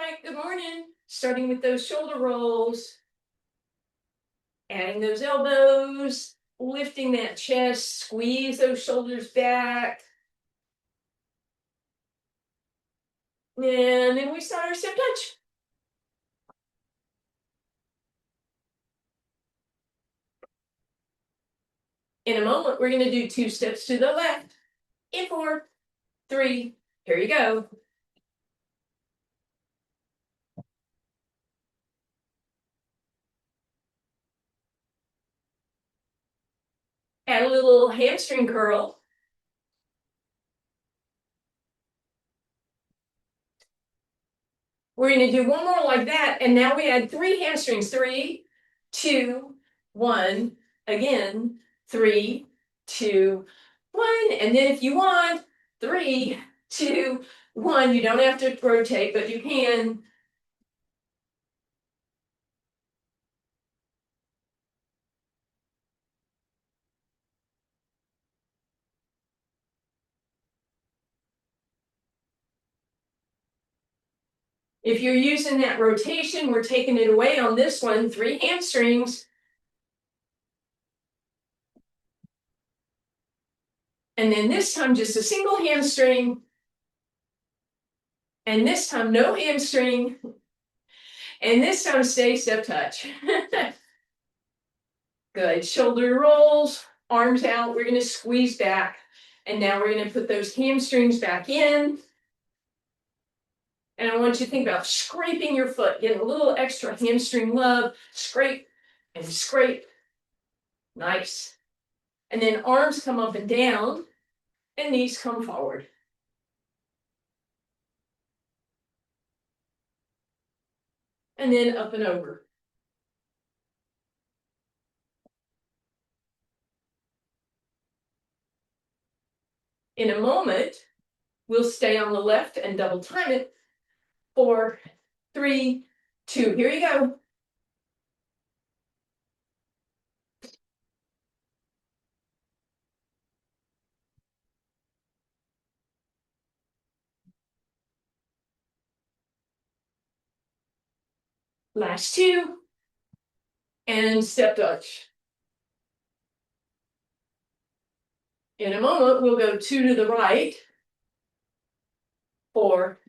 right, good morning. Starting with those shoulder rolls, adding those elbows, lifting that chest, squeeze those shoulders back. And then we start our step touch. In a moment, we're going to do 2 steps to the left. In 4, 3, here you go. Add a little hamstring curl. We're going to do one more like that, and now we add 3 hamstrings. 3, 2, 1. Again, 3, 2, 1. And then if you want, 3, 2, 1. You don't have to rotate, but you can. If you're using that rotation, we're taking it away on this one. 3 hamstrings. And then this time, just a single hamstring. And this time, no hamstring. And this time, stay step touch. Good. Shoulder rolls, arms out. We're going to squeeze back. And now we're going to put those hamstrings back in. And I want you to think about scraping your foot, getting a little extra hamstring love. Scrape and scrape. Nice. And then arms come up and down, and knees come forward. And then up and over. In a moment, we'll stay on the left and double time it. 4, 3, 2. Here you go. Last 2. And step touch. In a moment, we'll go 2 to the right. 4,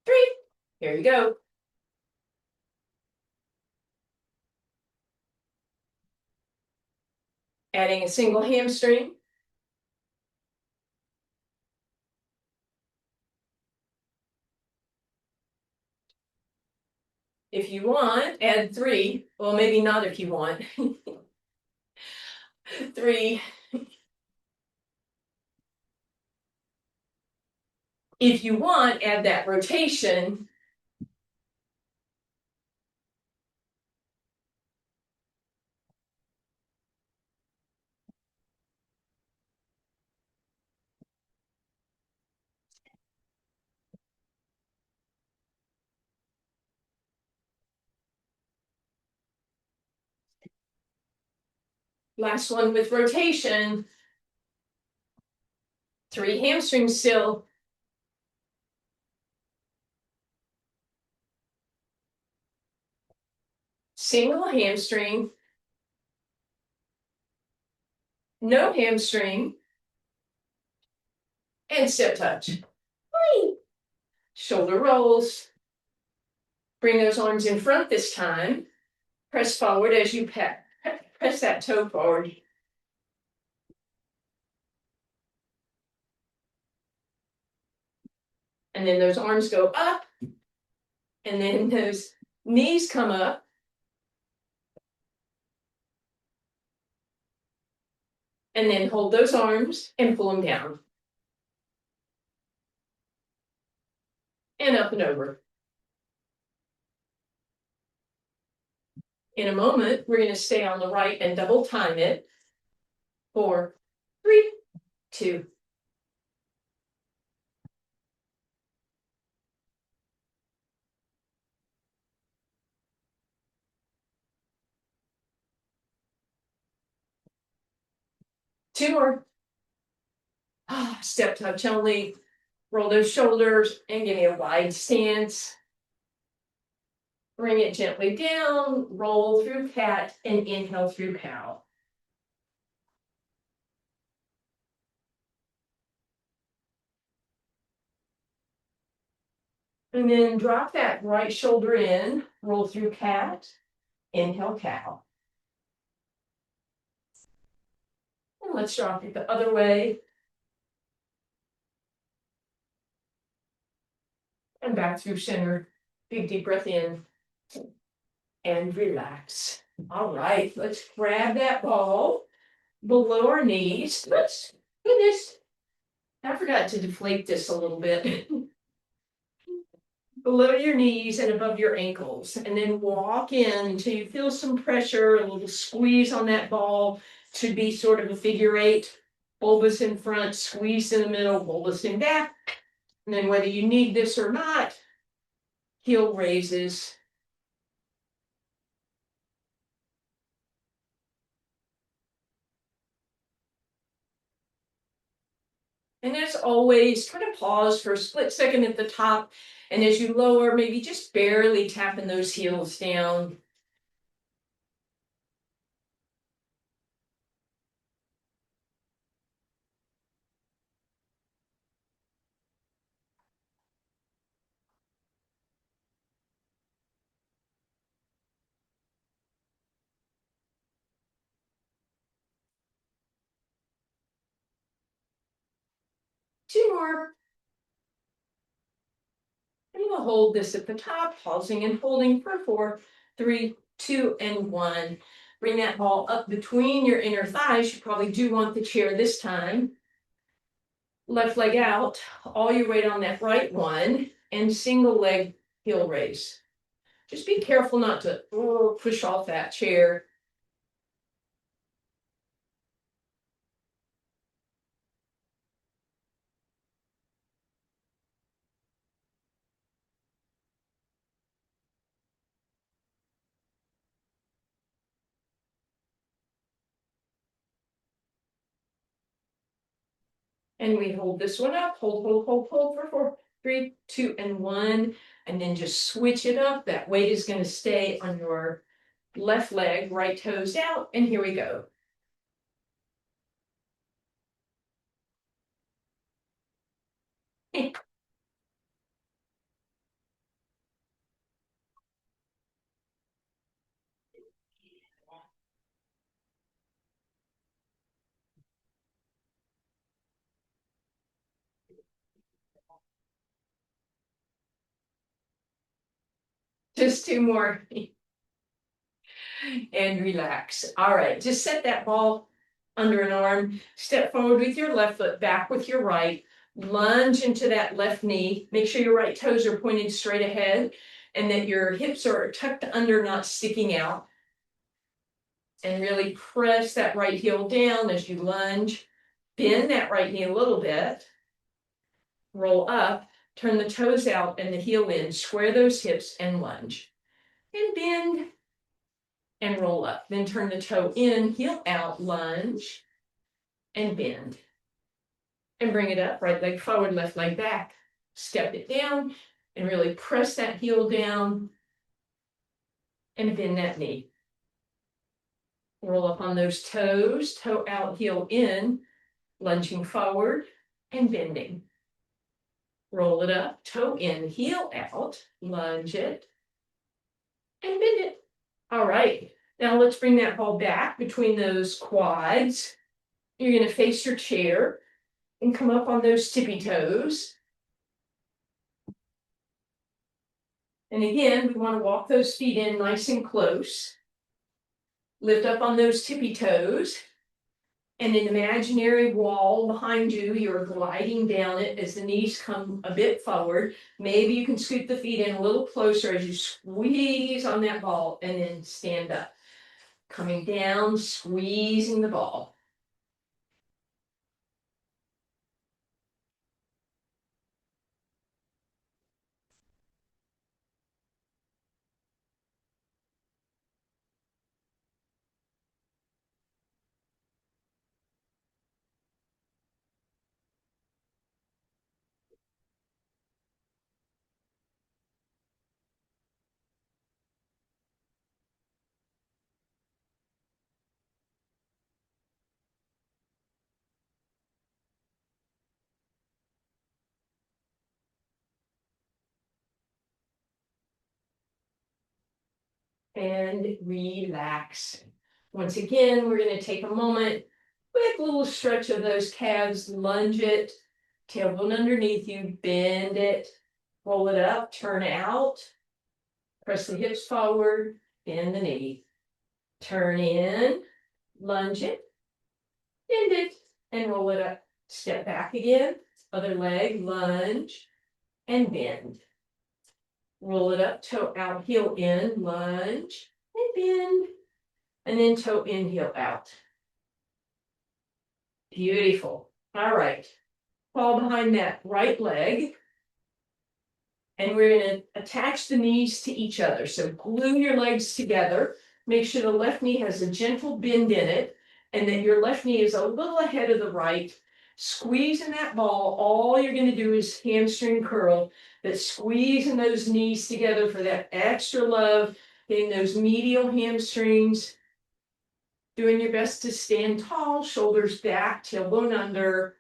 3. Here you go. Adding a single hamstring. If you want, add 3. Well, maybe not if you want. 3. If you want, add that rotation. Last one with rotation. 3 hamstrings still. Single hamstring. No hamstring. And step touch. Shoulder rolls. Bring those arms in front this time. Press forward as you press that toe forward. And then those arms go up. And then those knees come up. And then hold those arms and pull them down. And up and over. In a moment, we're going to stay on the right and double time it. 4, 3, 2. Two more. Step touch only. Roll those shoulders and give me a wide stance. Bring it gently down, roll through cat, and inhale through cow. And then drop that right shoulder in, roll through cat, inhale cow. And let's drop it the other way. And back through center. Big deep breath in and relax. All right, let's grab that ball below our knees. Let's do this. I forgot to deflate this a little bit. Below your knees and above your ankles, and then walk in until you feel some pressure, a little squeeze on that ball. Should be sort of a figure eight. Bulbous in front, squeeze in the middle, bulbous in back. And then whether you need this or not, heel raises. And as always, try to pause for a split second at the top. And as you lower, maybe just barely tapping those heels down. Two more. And we'll hold this at the top, pausing and holding for 4, 3, 2, and 1. Bring that ball up between your inner thighs. You probably do want the chair this time. Left leg out, all your weight on that right one, and single leg heel raise. Just be careful not to push off that chair. And we hold this one up, hold for 4, 3, 2, and 1. And then just switch it up. That weight is going to stay on your left leg, right toes out. And here we go. Just two more. And relax. All right, just set that ball under an arm. Step forward with your left foot, back with your right. Lunge into that left knee. Make sure your right toes are pointed straight ahead and that your hips are tucked under, not sticking out. And really press that right heel down as you lunge. Bend that right knee a little bit. Roll up, turn the toes out and the heel in. Square those hips and lunge. And bend and roll up. Then turn the toe in, heel out, lunge, and bend. And bring it up, right leg forward, left leg back. Step it down and really press that heel down and bend that knee. Roll up on those toes, toe out, heel in, lunging forward and bending. Roll it up, toe in, heel out, lunge it, and bend it. All right, now let's bring that ball back between those quads. You're going to face your chair and come up on those tippy toes. And again, we want to walk those feet in nice and close. Lift up on those tippy toes. And an imaginary wall behind you, you're gliding down it as the knees come a bit forward. Maybe you can scoot the feet in a little closer as you squeeze on that ball and then stand up. Coming down, squeezing the ball. and relax. Once again, we're going to take a moment, quick little stretch of those calves, lunge it, tailbone underneath you, bend it, roll it up, turn out, press the hips forward, bend the knee, turn in, lunge it, bend it, and roll it up. Step back again, other leg, lunge, and bend. Roll it up, toe out, heel in, lunge, and bend, and then toe in, heel out. Beautiful. All right. Fall behind that right leg. And we're going to attach the knees to each other. So glue your legs together. Make sure the left knee has a gentle bend in it, and that your left knee is a little ahead of the right. Squeeze in that ball. All you're going to do is hamstring curl. That squeezing those knees together for that extra love, getting those medial hamstrings. Doing your best to stand tall, shoulders back, tailbone under.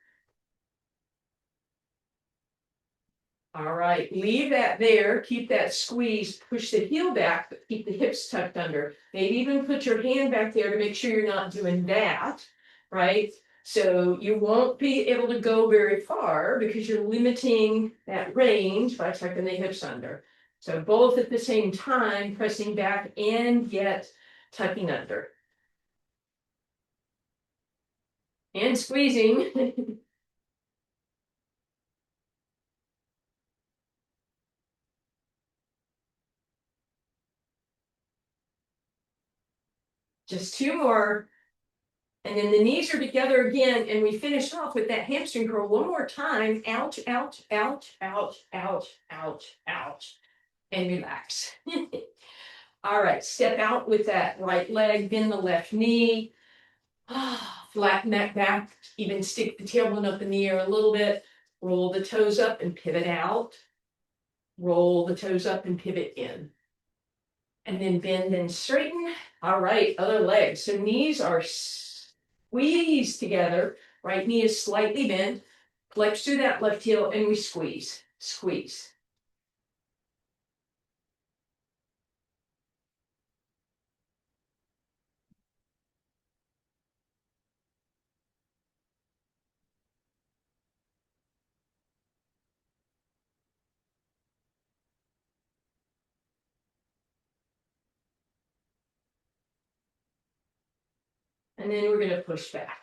All right, leave that there, keep that squeeze, push the heel back, but keep the hips tucked under. Maybe even put your hand back there to make sure you're not doing that, right? So you won't be able to go very far because you're limiting that range by tucking the hips under. So both at the same time, pressing back and yet tucking under. And squeezing. Just two more. And then the knees are together again, and we finish off with that hamstring curl one more time. Ouch, ouch, ouch, ouch, ouch, ouch, ouch. And relax. All right, step out with that right leg, bend the left knee. Flatten that back, even stick the tailbone up in the air a little bit. Roll the toes up and pivot out. Roll the toes up and pivot in. And then bend and straighten. All right, other leg. So knees are squeezed together. Right knee is slightly bent. Flex through that left heel and we squeeze, squeeze. And then we're going to push back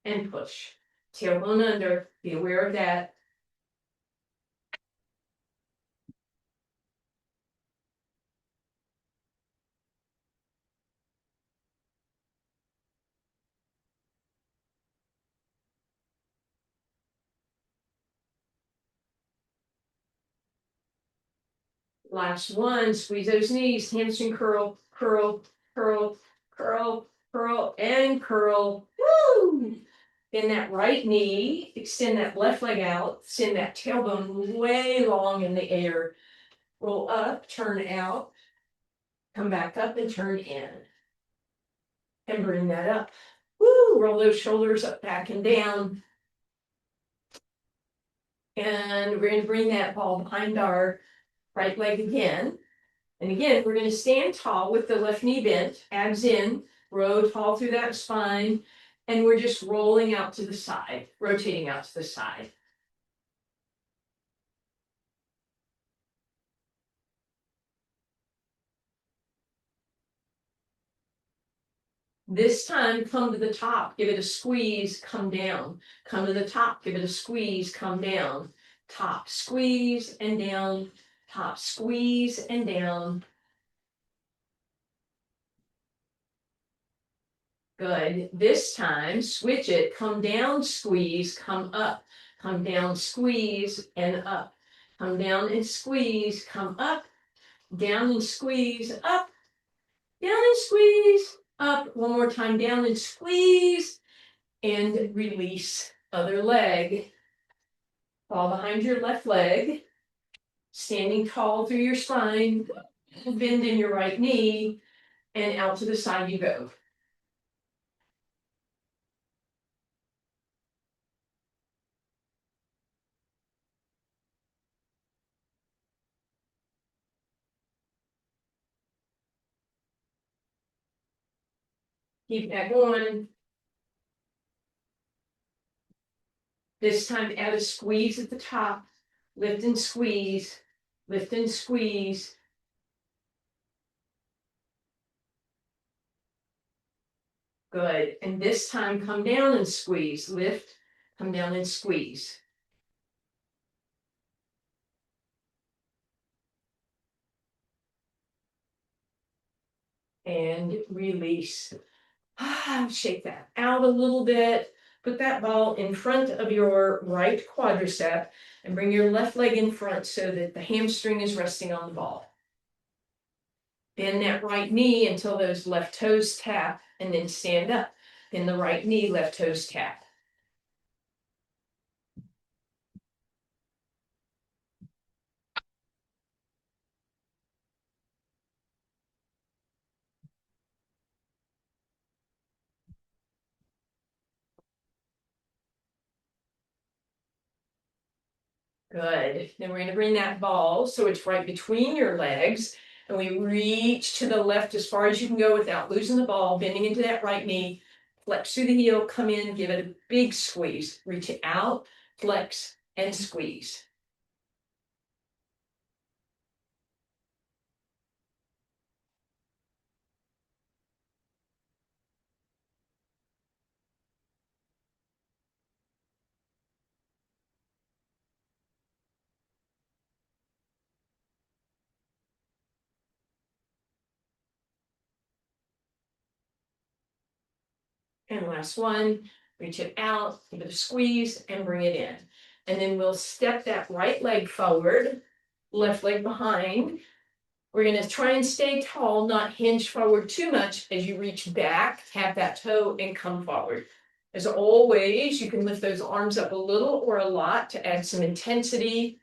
and push. Tailbone under, be aware of that. Last one, squeeze those knees, hamstring curl, curl, curl, curl, curl, and curl. Woo! Bend that right knee, extend that left leg out, send that tailbone way long in the air. Roll up, turn out, come back up and turn in. And bring that up. Woo! Roll those shoulders up, back and down. And we're going to bring that ball behind our right leg again. And again, we're going to stand tall with the left knee bent, abs in, row tall through that spine, and we're just rolling out to the side, rotating out to the side. This time, come to the top, give it a squeeze, come down. Come to the top, give it a squeeze, come down. Top, squeeze, and down. Top, squeeze, and down. Good. This time, switch it. Come down, squeeze, come up. Come down, squeeze, and up. Come down and squeeze, come up. Down and squeeze, up. Down and squeeze, up. One more time, down and squeeze. And release. Other leg. Fall behind your left leg. Standing tall through your spine. Bend in your right knee. And out to the side you go. Keep that going. This time add a squeeze at the top. Lift and squeeze. Lift and squeeze. Good. And this time come down and squeeze. Lift, come down and squeeze. And release. Shake that out a little bit. Put that ball in front of your right quadricep and bring your left leg in front so that the hamstring is resting on the ball. Bend that right knee until those left toes tap and then stand up. Bend the right knee, left toes tap. Good. Then we're going to bring that ball so it's right between your legs. And we reach to the left as far as you can go without losing the ball, bending into that right knee. Flex through the heel, come in, give it a big squeeze. Reach it out, flex, and squeeze. And last one, reach it out, give it a squeeze, and bring it in. And then we'll step that right leg forward, left leg behind. We're going to try and stay tall, not hinge forward too much as you reach back, tap that toe, and come forward. As always, you can lift those arms up a little or a lot to add some intensity.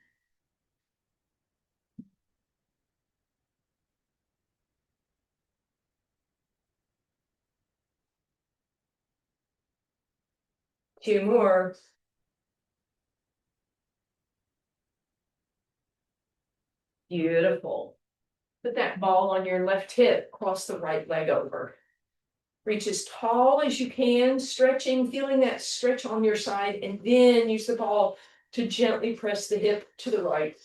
Two more. Beautiful. Put that ball on your left hip, cross the right leg over. Reach as tall as you can, stretching, feeling that stretch on your side, and then use the ball to gently press the hip to the right.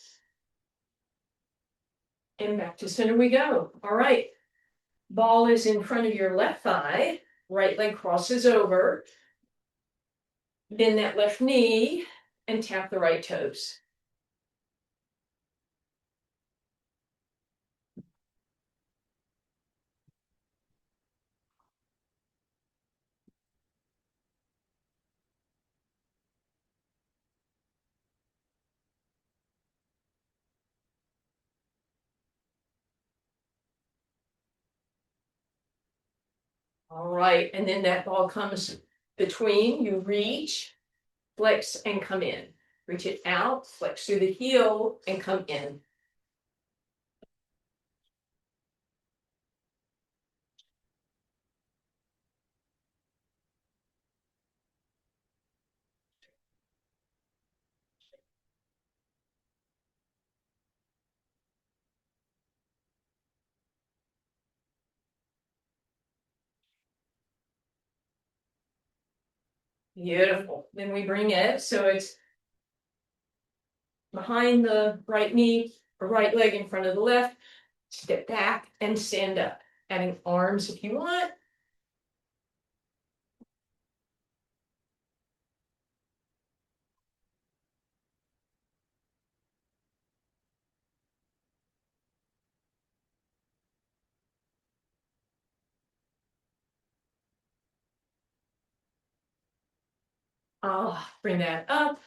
And back to center we go. All right. Ball is in front of your left thigh, right leg crosses over. Bend that left knee and tap the right toes. All right, and then that ball comes between, you reach, flex, and come in. Reach it out, flex through the heel, and come in. Beautiful. Then we bring it so it's behind the right knee or right leg in front of the left. Step back and stand up. Adding arms if you want. Bring that up.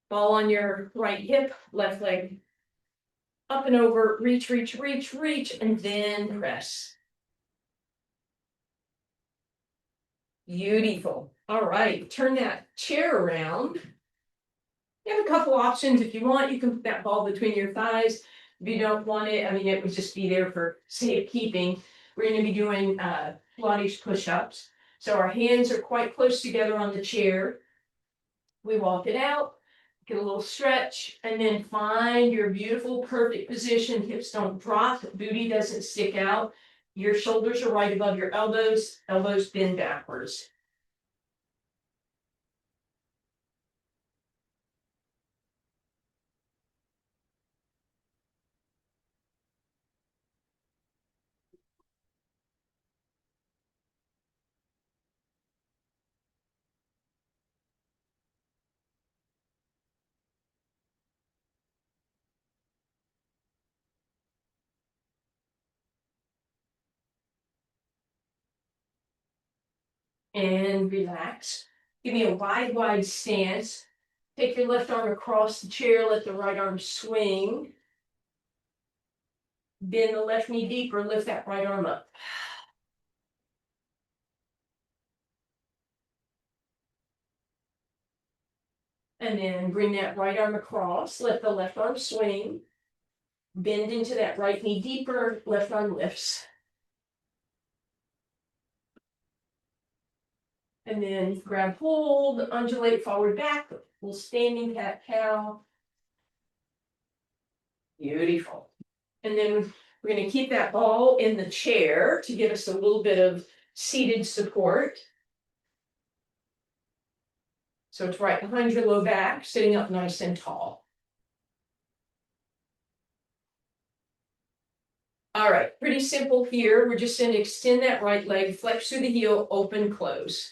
Ball on your right hip, left leg up and over, reach, reach, reach, reach, and then press. Beautiful. All right, turn that chair around. You have a couple options. If you want, you can put that ball between your thighs. If you don't want it, I mean, it would just be there for safekeeping. We're going to be doing Pilates push-ups. So our hands are quite close together on the chair. We walk it out, get a little stretch, and then find your beautiful, perfect position. Hips don't drop, booty doesn't stick out. Your shoulders are right above your elbows, elbows bend backwards. And relax. Give me a wide, wide stance. Take your left arm across the chair, let the right arm swing. Bend the left knee deeper, lift that right arm up. And then bring that right arm across, let the left arm swing. Bend into that right knee deeper, left arm lifts. And then grab hold, undulate forward back, little standing cat cow. Beautiful. And then we're going to keep that ball in the chair to give us a little bit of seated support. So it's right behind your low back, sitting up nice and tall. All right, pretty simple here. We're just going to extend that right leg, flex through the heel, open, close.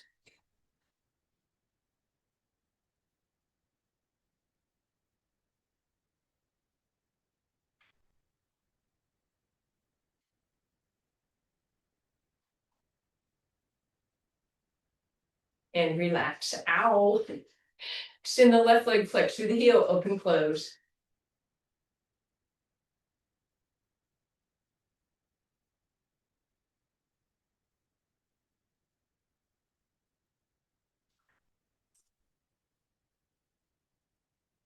And relax. Ow. Extend the left leg, flex through the heel, open, close.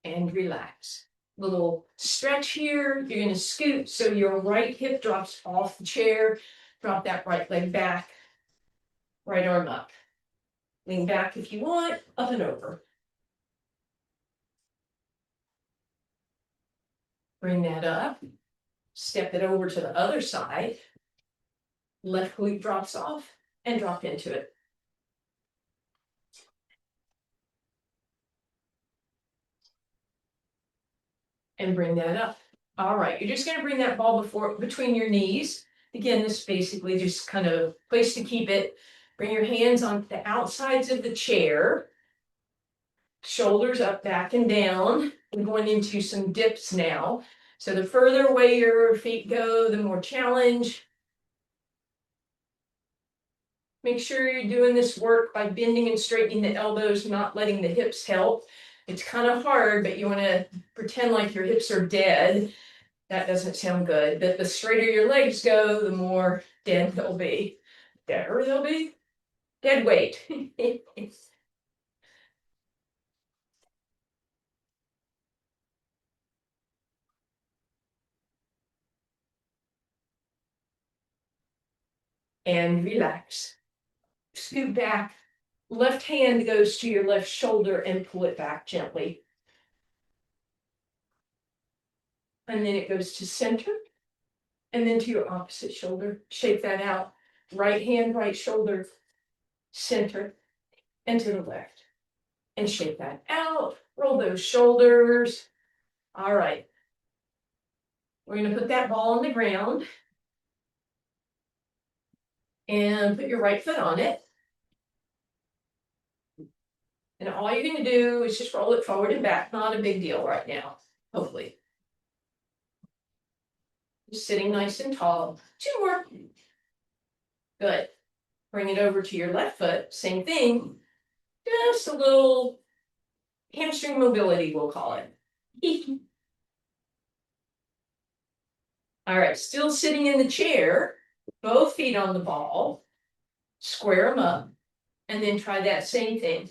And relax. Little stretch here. You're going to scoot so your right hip drops off the chair. Drop that right leg back. Right arm up. Lean back if you want, up and over. Bring that up. Step it over to the other side. Left glute drops off and drop into it. And bring that up. All right, you're just going to bring that ball between your knees. Again, this is basically just kind of place to keep it. Bring your hands on the outsides of the chair. Shoulders up, back, and down. We're going into some dips now. So the further away your feet go, the more challenge. Make sure you're doing this work by bending and straightening the elbows, not letting the hips help. It's kind of hard, but you want to pretend like your hips are dead. That doesn't sound good, but the straighter your legs go, the more dead they'll be. Deader they'll be? Dead weight. And relax. Scoot back. Left hand goes to your left shoulder and pull it back gently. And then it goes to center. And then to your opposite shoulder. Shake that out. Right hand, right shoulder, center, and to the left. And shake that out. Roll those shoulders. All right. We're going to put that ball on the ground. And put your right foot on it. And all you're going to do is just roll it forward and back. Not a big deal right now, hopefully. Just sitting nice and tall. 2 more. Good. Bring it over to your left foot. Same thing. Just a little hamstring mobility, we'll call it. All right, still sitting in the chair. Both feet on the ball. Square them up. And then try that same thing.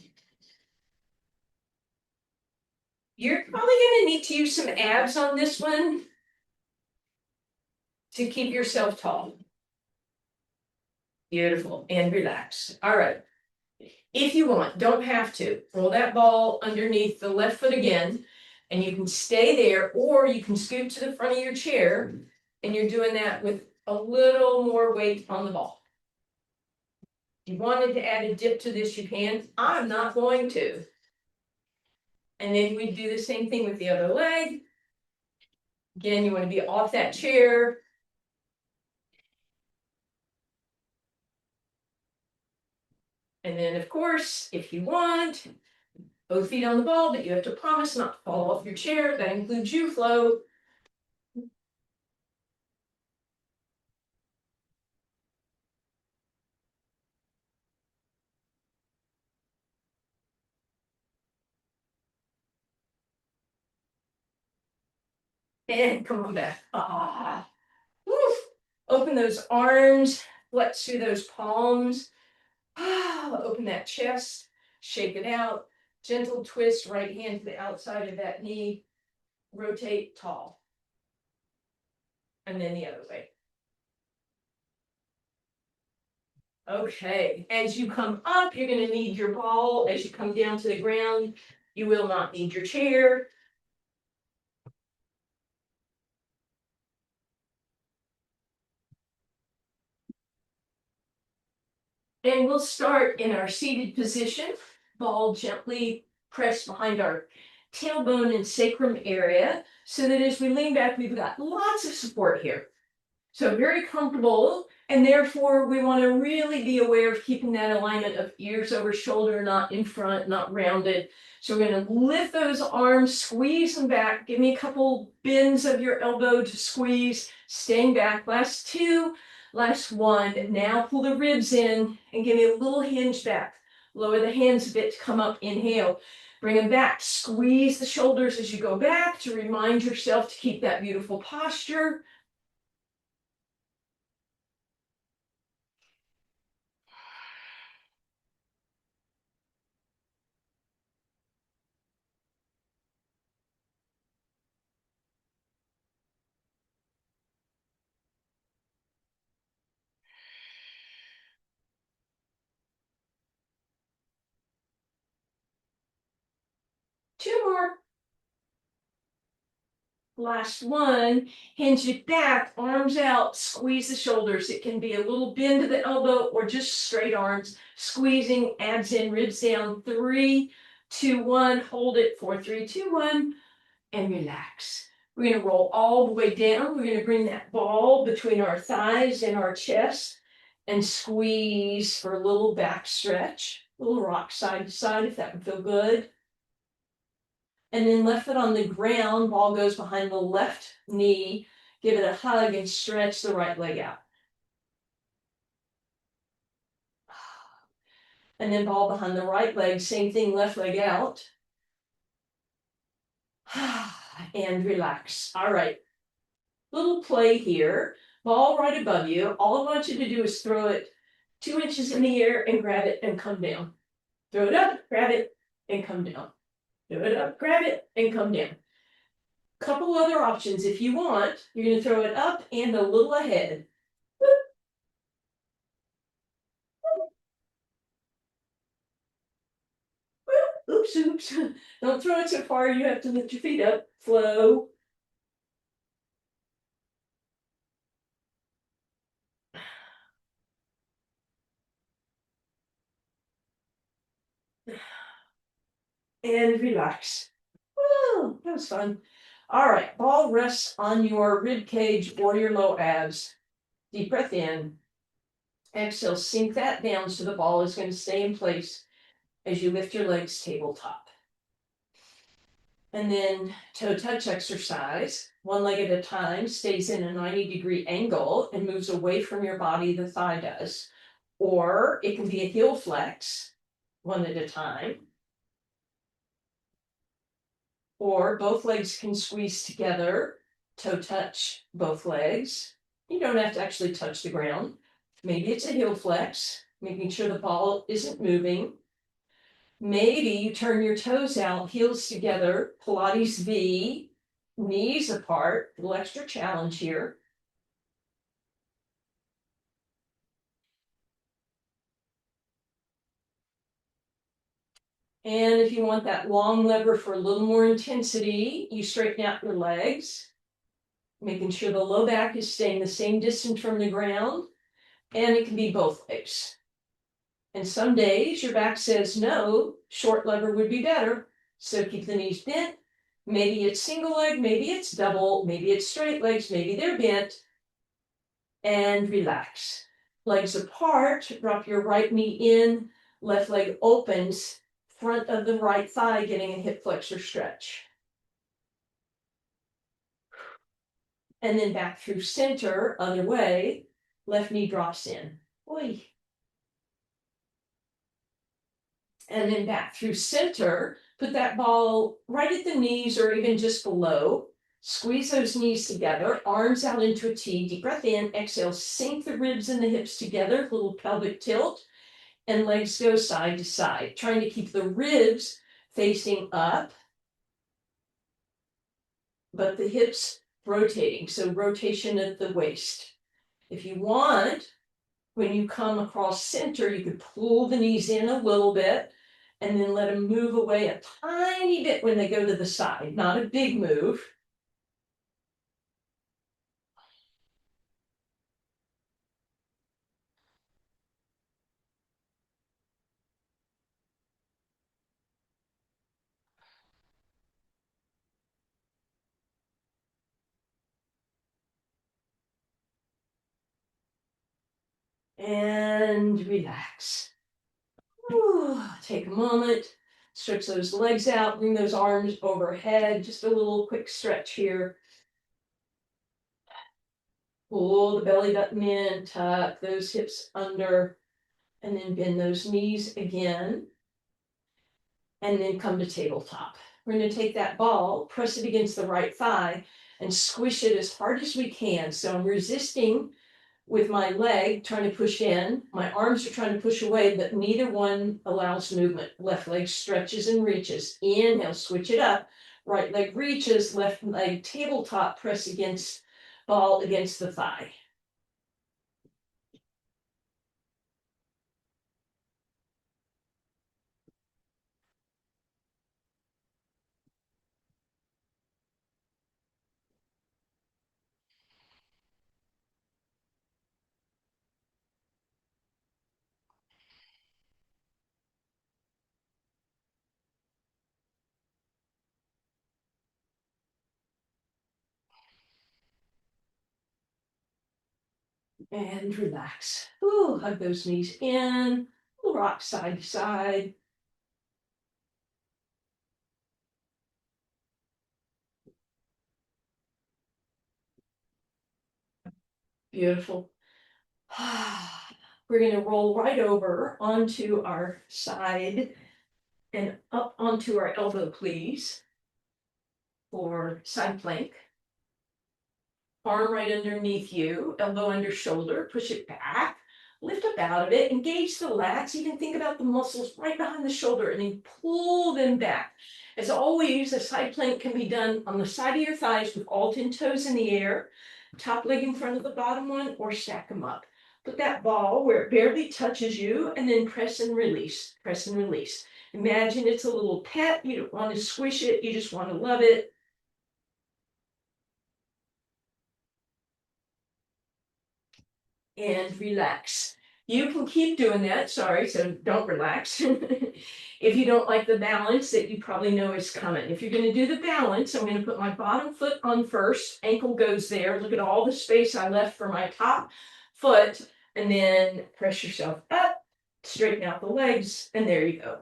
You're probably going to need to use some abs on this one to keep yourself tall. Beautiful. And relax. All right. If you want, don't have to. Roll that ball underneath the left foot again, and you can stay there, or you can scoot to the front of your chair, and you're doing that with a little more weight on the ball. If you wanted to add a dip to this, you can. I'm not going to. And then we do the same thing with the other leg. Again, you want to be off that chair. And then, of course, if you want, both feet on the ball, but you have to promise not to fall off your chair. That includes you, Flo. And come on back. Ah. Woo. Open those arms, flex through those palms. Ah, open that chest, shake it out. Gentle twist, right hand to the outside of that knee. Rotate tall. And then the other way. Okay, as you come up, you're going to need your ball. As you come down to the ground, you will not need your chair. And we'll start in our seated position, ball gently pressed behind our tailbone and sacrum area, so that as we lean back, we've got lots of support here. So very comfortable, and therefore we want to really be aware of keeping that alignment of ears over shoulder, not in front, not rounded. So we're going to lift those arms, squeeze them back. Give me a couple bends of your elbow to squeeze, staying back. Last two, last one. Now pull the ribs in and give me a little hinge back. Lower the hands a bit to come up. Inhale. Bring them back. Squeeze the shoulders as you go back to remind yourself to keep that beautiful posture. Two more. Last one, hinge it back, arms out, squeeze the shoulders. It can be a little bend to the elbow or just straight arms. Squeezing, abs in, ribs down. 3, 2, 1. Hold it. 4, 3, 2, 1. And relax. We're going to roll all the way down. We're going to bring that ball between our thighs and our chest and squeeze for a little back stretch. A little rock side to side if that would feel good. And then left foot on the ground, ball goes behind the left knee. Give it a hug and stretch the right leg out. And then ball behind the right leg, same thing, left leg out. And relax. All right. Little play here. Ball right above you. All I want you to do is throw it 2 inches in the air and grab it and come down. Throw it up, grab it, and come down. Throw it up, grab it, and come down. Couple other options. If you want, you're going to throw it up and a little ahead. Oops, oops. Don't throw it so far, you have to lift your feet up. Flow. And relax. Woo, that was fun. All right, ball rests on your rib cage or your low abs. Deep breath in. Exhale, sink that down so the ball is going to stay in place as you lift your legs tabletop. And then toe touch exercise, one leg at a time, stays in a 90-degree angle and moves away from your body, the thigh does. Or it can be a heel flex, one at a time. Or both legs can squeeze together, toe touch both legs. You don't have to actually touch the ground. Maybe it's a heel flex, making sure the ball isn't moving. Maybe you turn your toes out, heels together, Pilates V, knees apart, a little extra challenge here. And if you want that long lever for a little more intensity, you straighten out your legs. making sure the low back is staying the same distance from the ground, and it can be both ways. And some days your back says no, short lever would be better. So keep the knees bent. Maybe it's single leg, maybe it's double, maybe it's straight legs, maybe they're bent. And relax. Legs apart, drop your right knee in, left leg opens, front of the right thigh getting a hip flexor stretch. And then back through center, other way, left knee drops in. Oy. And then back through center, put that ball right at the knees or even just below. Squeeze those knees together, arms out into a T, deep breath in, exhale, sink the ribs and the hips together, little pelvic tilt, and legs go side to side, trying to keep the ribs facing up, but the hips rotating, so rotation at the waist. If you want, when you come across center, you could pull the knees in a little bit and then let them move away a tiny bit when they go to the side, not a big move. And relax. Ooh, take a moment, stretch those legs out, bring those arms overhead, just a little quick stretch here. Pull the belly button in, tuck those hips under, and then bend those knees again. And then come to tabletop. We're going to take that ball, press it against the right thigh, and squish it as hard as we can. So I'm resisting with my leg, trying to push in. My arms are trying to push away, but neither one allows movement. Left leg stretches and reaches. Inhale, switch it up. Right leg reaches, left leg tabletop, press against ball against the thigh. And relax. Ooh, hug those knees in. We'll rock side to side. Beautiful. We're going to roll right over onto our side and up onto our elbow, please, for side plank. Arm right underneath you, elbow under shoulder, push it back, lift up out of it, engage the lats, even think about the muscles right behind the shoulder and then pull them back. As always, a side plank can be done on the side of your thighs with all 10 toes in the air, top leg in front of the bottom one, or stack them up. Put that ball where it barely touches you and then press and release, press and release. Imagine it's a little pet, you don't want to squish it, you just want to love it. And relax. You can keep doing that, sorry, so don't relax. If you don't like the balance that you probably know is coming. If you're going to do the balance, I'm going to put my bottom foot on first, ankle goes there. Look at all the space I left for my top foot, and then press yourself up, straighten out the legs, and there you go.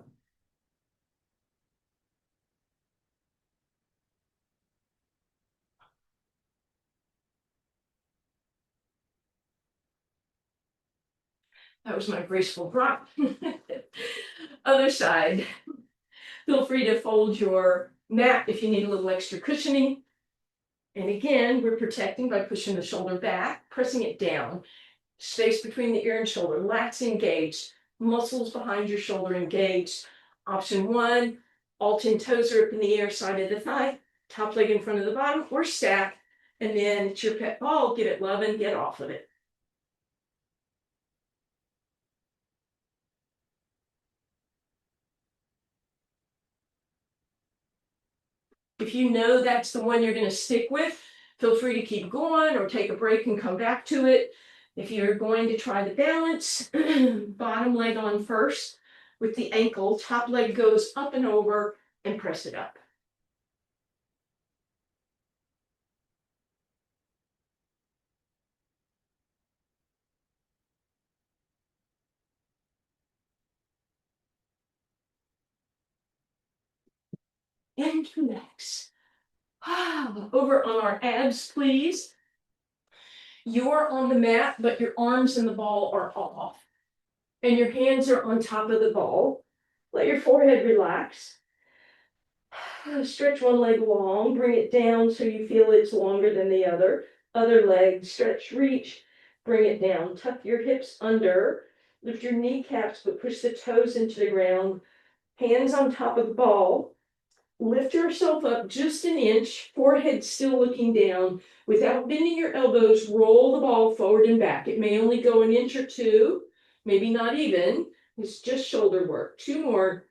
That was my graceful drop. Other side. Feel free to fold your mat if you need a little extra cushioning. And again, we're protecting by pushing the shoulder back, pressing it down. Space between the ear and shoulder, lats engaged, muscles behind your shoulder engaged. Option one, all 10 toes are up in the air, side of the thigh, top leg in front of the bottom, or stack. And then it's your pet ball, give it love and get off of it. If you know that's the one you're going to stick with, Feel free to keep going or take a break and come back to it. If you're going to try the balance, bottom leg on first with the ankle, top leg goes up and over and press it up. And relax. Over on our abs, please. You're on the mat, but your arms and the ball are off. And your hands are on top of the ball. Let your forehead relax. Stretch one leg long, bring it down so you feel it's longer than the other. Other leg, stretch, reach, bring it down. Tuck your hips under, lift your kneecaps, but push the toes into the ground. Hands on top of the ball. Lift yourself up just an inch, forehead still looking down. Without bending your elbows, roll the ball forward and back. It may only go an inch or two, maybe not even. It's just shoulder work. Two more.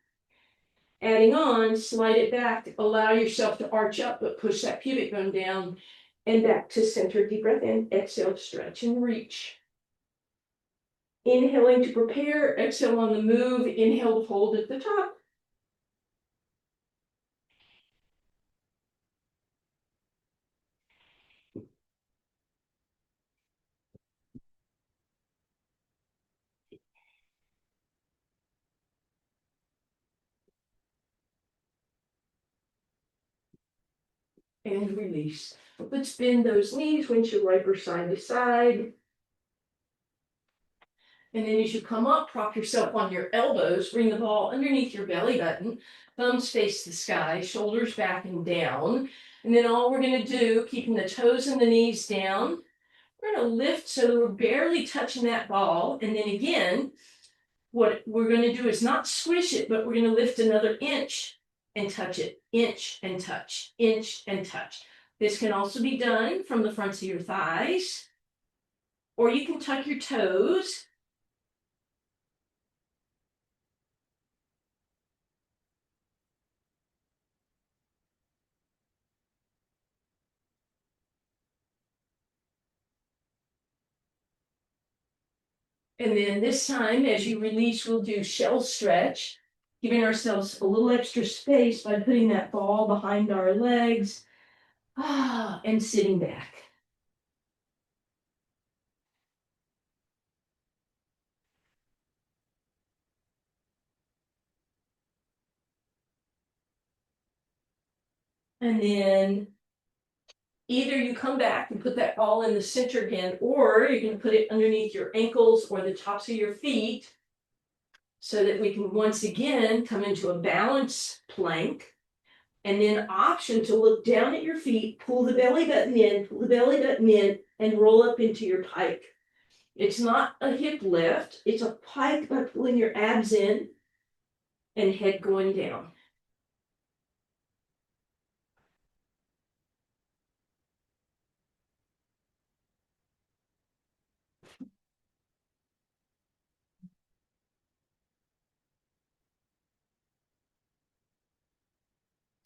Adding on, slide it back. Allow yourself to arch up, but push that pubic bone down and back to center. Deep breath in. Exhale, stretch and reach. Inhaling to prepare. Exhale on the move. Inhale, hold at the top. And release. Let's bend those knees, windshield wiper side to side. And then as you come up, prop yourself on your elbows, bring the ball underneath your belly button, thumbs face the sky, shoulders back and down. And then all we're gonna do, keeping the toes and the knees down, we're gonna lift so that we're barely touching that ball. And then again, what we're gonna do is not squish it, but we're gonna lift another inch and touch it, inch and touch, inch and touch. This can also be done from the fronts of your thighs, or you can tuck your toes. And then this time, as you release, we'll do shell stretch, giving ourselves a little extra space by putting that ball behind our legs, and sitting back. And then either you come back and put that ball in the center again, or you can put it underneath your ankles or the tops of your feet so that we can once again come into a balance plank. And then option to look down at your feet, pull the belly button in, and roll up into your pike. It's not a hip lift, it's a pike by pulling your abs in and head going down.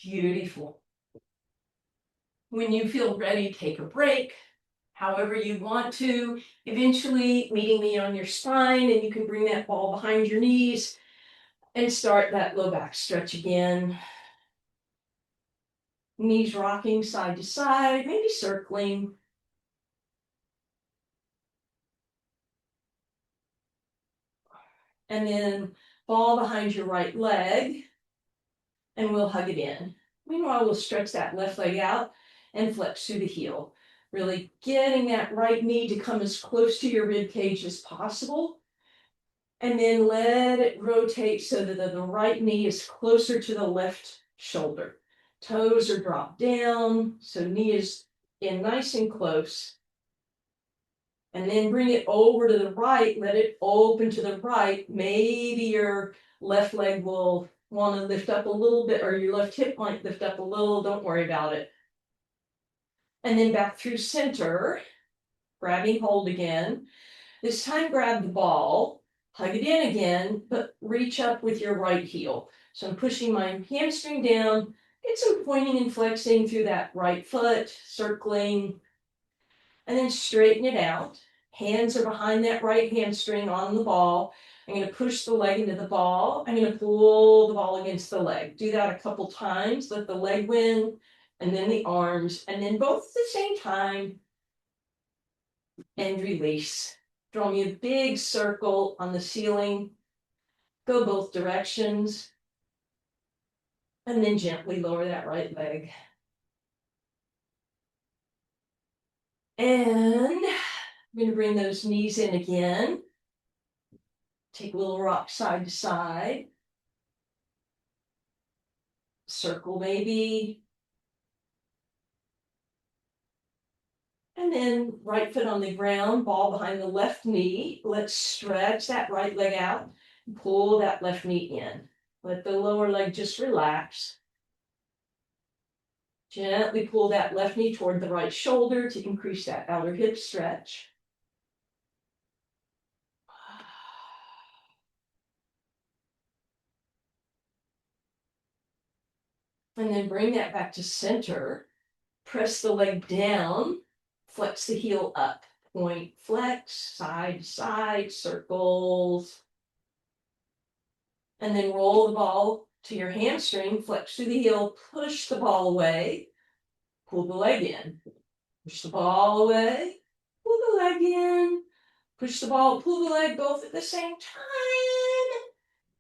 Beautiful. When you feel ready, take a break, however you want to, eventually meeting me on your spine, and you can bring that ball behind your knees and start that low back stretch again. Knees rocking side to side, maybe circling. And then ball behind your right leg, and we'll hug it in. Meanwhile, we'll stretch that left leg out and flex through the heel. Really getting that right knee to come as close to your rib cage as possible. And then let it rotate so that the right knee is closer to the left shoulder. Toes are dropped down, so knee is in nice and close. And then bring it over to the right, let it open to the right. Maybe your left leg will want to lift up a little bit, or your left hip might lift up a little, don't worry about it. And then back through center, grabbing hold again. This time grab the ball, hug it in again, but reach up with your right heel. So I'm pushing my hamstring down Get some pointing and flexing through that right foot, circling, and then straighten it out. Hands are behind that right hamstring on the ball. I'm going to push the leg into the ball. I'm going to pull the ball against the leg. Do that a couple times. Let the leg win, and then the arms, and then both at the same time. And release. Draw me a big circle on the ceiling. Go both directions. And then gently lower that right leg. And I'm going to bring those knees in again. Take a little rock side to side. Circle maybe. And then right foot on the ground, ball behind the left knee. Let's stretch that right leg out. Pull that left knee in. Let the lower leg just relax. Gently pull that left knee toward the right shoulder to increase that outer hip stretch. And then bring that back to center. Press the leg down, flex the heel up. Point, flex, side to side, circles. And then roll the ball to your hamstring, flex through the heel, push the ball away, pull the leg in. Push the ball away, pull the leg in. Push the ball, pull the leg both at the same time.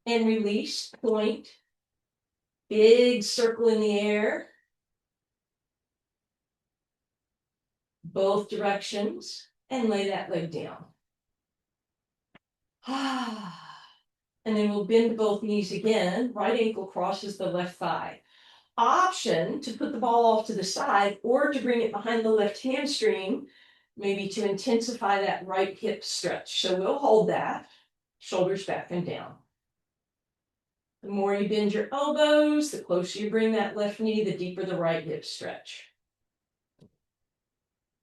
And release, point. Big circle in the air. Both directions. And lay that leg down. And then we'll bend both knees again. Right ankle crosses the left thigh. Option to put the ball off to the side or to bring it behind the left hamstring, maybe to intensify that right hip stretch. So we'll hold that, shoulders back and down. The more you bend your elbows, the closer you bring that left knee, the deeper the right hip stretch.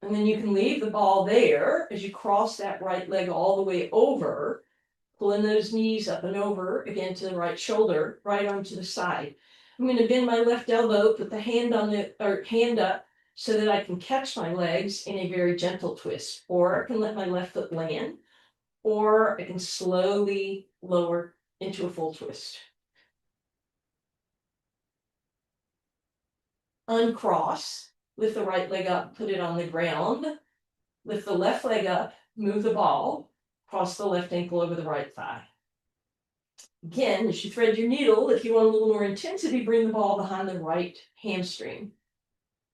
And then you can leave the ball there as you cross that right leg all the way over, pulling those knees up and over, again to the right shoulder, right arm to the side. I'm going to bend my left elbow, put the hand on the hand up so that I can catch my legs in a very gentle twist. Or I can let my left foot land, or I can slowly lower into a full twist. Uncross, lift the right leg up, put it on the ground. Lift the left leg up, move the ball, cross the left ankle over the right thigh. Again, as you thread your needle, if you want a little more intensity, bring the ball behind the right hamstring.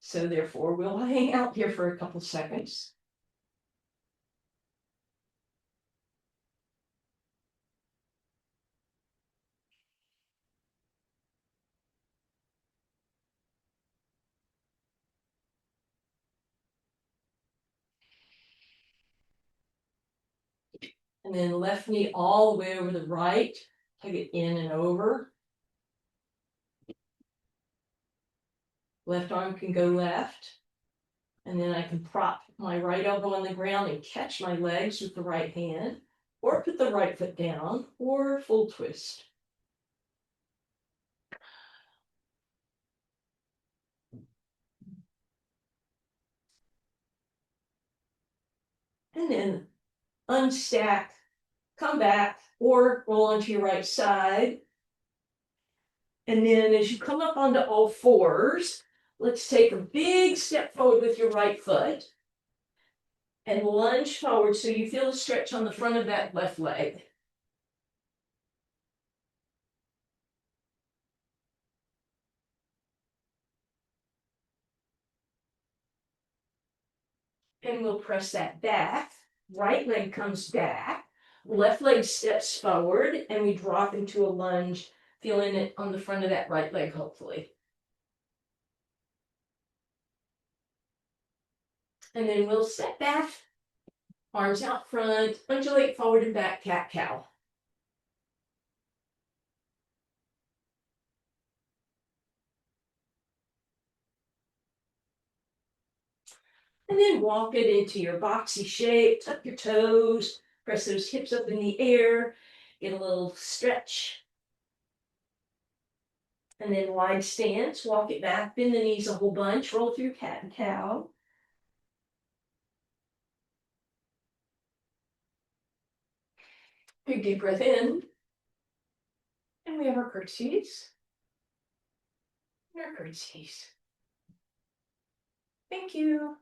So therefore, we'll hang out here for a couple seconds. And then left knee all the way over the right, tug it in and over. Left arm can go left. And then I can prop my right elbow on the ground and catch my legs with the right hand, or put the right foot down, or full twist. And then unstack, come back, or roll onto your right side. And then as you come up onto all fours, let's take a big step forward with your right foot and lunge forward so you feel a stretch on the front of that left leg. And we'll press that back. Right leg comes back. Left leg steps forward, and we drop into a lunge, feeling it on the front of that right leg, hopefully. And then we'll step back, arms out front, undulate forward and back, cat-cow. And then walk it into your boxy shape, tuck your toes, press those hips up in the air, get a little stretch. And then wide stance, walk it back, bend the knees a whole bunch, roll through cat and cow. Big deep breath in. And we have our curtsies. And our curtsies. Thank you.